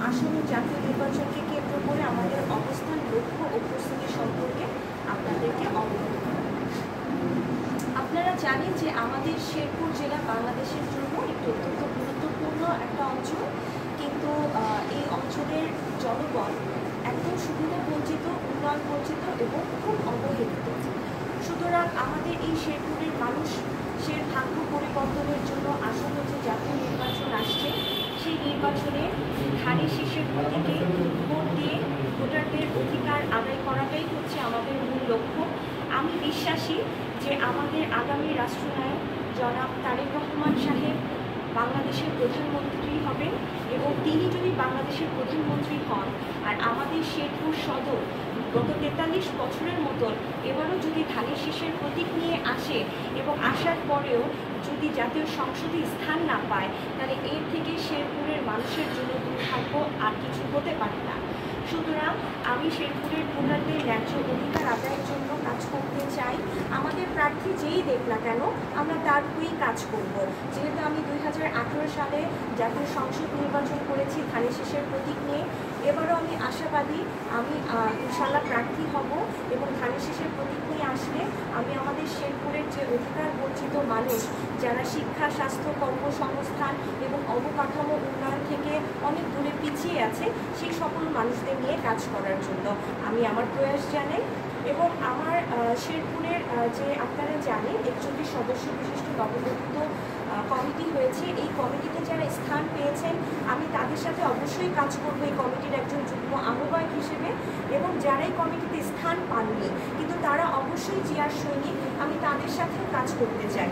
আসন্ন জাতীয় নির্বাচনকে কেন্দ্র করে আমাদের অবস্থান, লক্ষ্য ও প্রস্তুতি সম্পর্কে আপনাদেরকে অবগত করা। আপনারা জানেন যে আমাদের শেরপুর জেলা বাংলাদেশের জন্য একটি অত্যন্ত গুরুত্বপূর্ণ একটা অঞ্চল, কিন্তু এই অঞ্চলের জনগণ একদম সুবিধা বঞ্চিত, উন্নয়ন বঞ্চিত এবং খুব অবহেলিত। সুতরাং আমাদের এই শেরপুরের মানুষের ভাগ্য পরিবর্তনের জন্য আসন্ন যে জাতীয় নির্বাচন আসছে, সেই নির্বাচনে ধানের শীষের প্রতীকে ভোট দিয়ে ভোটারদের অধিকার আদায় করাটাই হচ্ছে আমাদের মূল লক্ষ্য। আমি বিশ্বাসী যে আমাদের আগামী রাষ্ট্রনায়ক জনাব তারেক রহমান সাহেব বাংলাদেশের প্রধানমন্ত্রী হবেন, এবং তিনি যদি বাংলাদেশের প্রধানমন্ত্রী হন আর আমাদের শেরপুর সদর গত 43 বছরের মতন এবারও যদি ধানের শীষের প্রতীক নিয়ে আসে এবং আসার পরেও যদি জাতীয় সংসদে স্থান না পায়, তাহলে এর থেকে শেরপুরের মানুষের জন্য দুর্ভাগ্য আর কিছু হতে পারে না। সুতরাং আমি শেরপুরের ভোটারদের ন্যায্য অধিকার আদায়ের জন্য কাজ করতে চাই। আমাদের প্রার্থী যেই দেখ না কেন, আমরা তার হয়েই কাজ করব। যেহেতু আমি 2018 সালে জাতীয় সংসদ নির্বাচন করেছি ধানের শীষের প্রতীক নিয়ে, এবারও আমি আশাবাদী আমি ইনশাল্লাহ প্রার্থী হব, এবং ধানের শীষের প্রতীক নিয়ে আসলে আমি আমাদের শেরপুরের যে অধিকার বঞ্চিত মানুষ, যারা শিক্ষা, স্বাস্থ্য, কর্মসংস্থান এবং অবকাঠামো উন্নয়ন থেকে অনেক দূরে পিছিয়ে আছে, সেই সকল মানুষদের নিয়ে কাজ করার জন্য আমি আমার প্রয়াস জানাই। এবং আমার শেরপুরের যে আপনারা জানেন 41 সদস্য বিশিষ্ট নবগঠিত কমিটি হয়েছে, এই কমিটিতে যারা স্থান পেয়েছেন আমি তাদের সাথে অবশ্যই কাজ করব এই কমিটির একজন যুগ্ম আহ্বায়ক হিসেবে। এবং যারা এই কমিটিতে স্থান পাননি কিন্তু তারা অবশ্যই জিয়ার সৈনিক, আমি তাদের সাথেও কাজ করতে চাই।